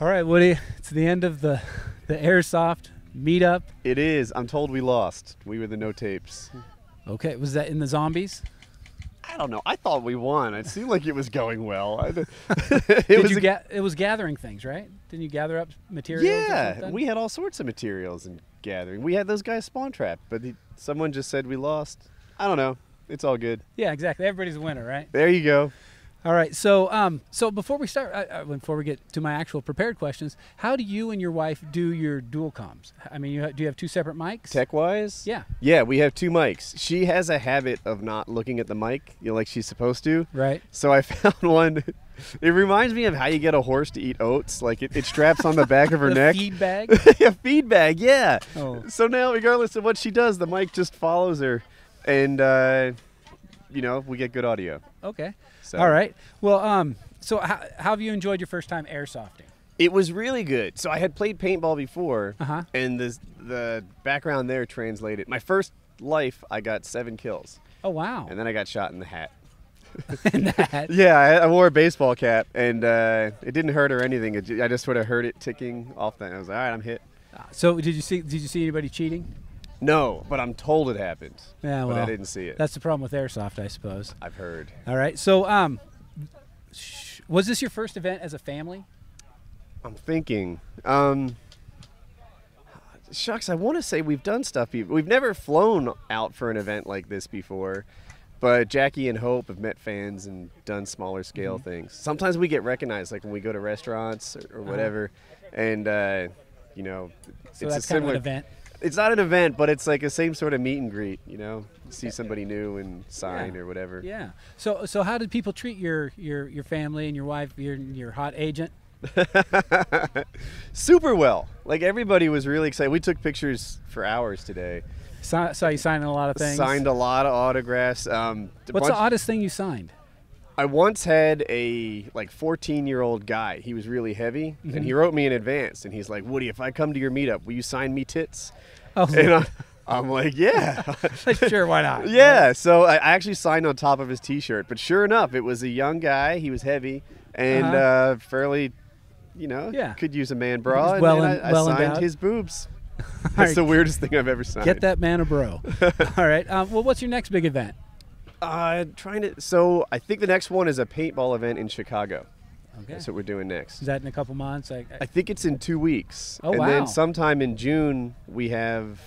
All right, Woody, it's the end of the Airsoft meetup. It is. I'm told we lost. We were the no tapes. Okay, was that in the zombies? I don't know. I thought we won. It seemed like it was going well. It was gathering things, right? Didn't you gather up materials? Yeah, we had all sorts of materials and gathering. We had those guys spawn trapped, but someone just said we lost. I don't know. It's all good. Yeah, exactly. Everybody's a winner, right? There you go. All right. So, so before we start, before we get to my actual prepared questions, how do you and your wife do your dual comms? I mean, do you have two separate mics? Tech-wise? Yeah. Yeah, we have two mics. She has a habit of not looking at the mic, like she's supposed to. Right. So I found one. It reminds me of how you get a horse to eat oats. Like it straps on the back of her neck. Feed bag? A feed bag, yeah. Oh. So now, regardless of what she does, the mic just follows her. And, we get good audio. Okay. So. All right. Well, so how have you enjoyed your first time airsofting? It was really good. So I had played paintball before, Uh-huh. and the background there translated. My first life, I got 7 kills. Oh, wow. And then I got shot in the hat. In that. Yeah, I wore a baseball cap, and it didn't hurt or anything. I just sort of heard it ticking off that. I was like, all right, I'm hit. So did you see anybody cheating? No, but I'm told it happened. Yeah, well, but I didn't see it. That's the problem with airsoft, I suppose. I've heard. All right. So, was this your first event as a family? I'm thinking. Shucks, I want to say we've done stuff. We've never flown out for an event like this before, but Jackie and Hope have met fans and done smaller scale things. Sometimes we get recognized, like when we go to restaurants or whatever, and So it's that's a similar kind of an event. It's not an event, but it's like the same sort of meet and greet. See somebody new and sign or whatever. Yeah. So how did people treat your family and your wife, your hot agent? Super well. Like everybody was really excited. We took pictures for hours today. Saw you signing a lot of things. Signed a lot of autographs. What's the oddest thing you signed? I once had a 14-year-old guy. He was really heavy, and he wrote me in advance, and he's like, "Woody, if I come to your meetup, will you sign me tits?" Oh, and I'm like, "Yeah." Sure, why not? Yeah. So I actually signed on top of his T-shirt, but sure enough, it was a young guy. He was heavy and fairly, could use a man bra. Well and I signed endowed. his boobs. That's right. the weirdest thing I've ever signed. Get that man a bro. All right. Well, what's your next big event? So I think the next one is a paintball event in Chicago. Okay. That's what we're doing next. Is that in a couple months? I think it's in 2 weeks. Oh, and wow. then sometime in June we have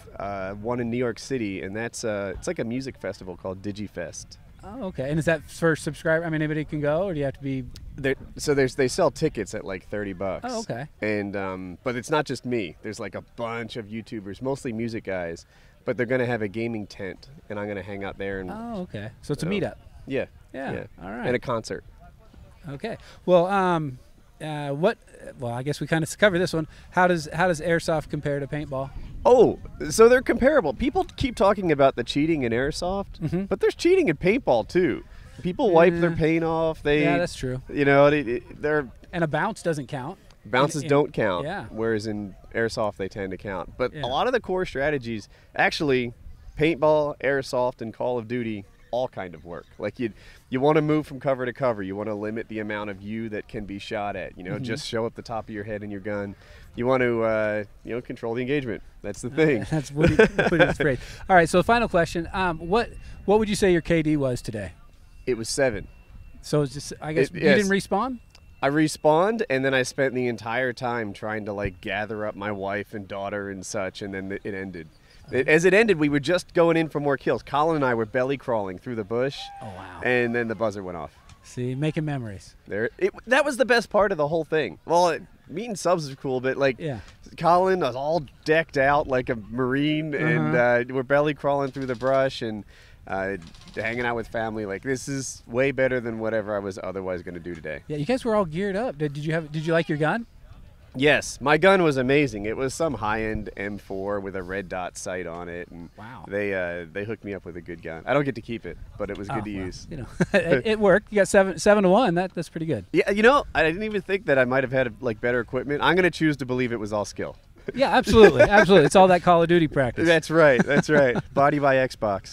one in New York City, and that's it's like a music festival called DigiFest. Oh, okay. And is that for subscriber? I mean, anybody can go, or do you have to be? They sell tickets at like $30. Oh, okay. And but it's not just me. There's like a bunch of YouTubers, mostly music guys, but they're gonna have a gaming tent, and I'm gonna hang out there. And Oh, okay. So it's a meetup. Yeah. Yeah. All right. And a concert. Okay. Well, Well, I guess we kind of covered this one. How does airsoft compare to paintball? Oh, so they're comparable. People keep talking about the cheating in airsoft, but there's cheating in paintball too. People wipe their paint off. Yeah, that's true. They're And a bounce doesn't count. bounces don't count. Yeah. Whereas in airsoft they tend to count. But Yeah. a lot of the core strategies, actually, paintball, airsoft, and Call of Duty all kind of work. Like you want to move from cover to cover. You want to limit the amount of you that can be shot at. Just show up the top of your head in your gun. You want to control the engagement. That's the thing. That's Woody's phrase. All right. So final question. What would you say your KD was today? It was 7. So it's just you yes. didn't respawn. I respawned, and then I spent the entire time trying to gather up my wife and daughter and such, and then it ended. As it ended, we were just going in for more kills. Colin and I were belly crawling through the bush. Oh, wow. And then the buzzer went off. See, making memories. That was the best part of the whole thing. Well, meeting subs was cool, but Colin was all decked out like a Marine, and we're belly crawling through the brush and hanging out with family. This is way better than whatever I was otherwise going to do today. Yeah, you guys were all geared up. Did you like your gun? Yes, my gun was amazing. It was some high-end M4 with a red dot sight on it, and wow, they hooked me up with a good gun. I don't get to keep it, but it was good to use. It worked. You got 7-1. That's pretty good. Yeah, I didn't even think that I might have had better equipment. I'm gonna choose to believe it was all skill. Yeah, absolutely, absolutely. It's all that Call of Duty practice. That's right. That's right. Body by Xbox.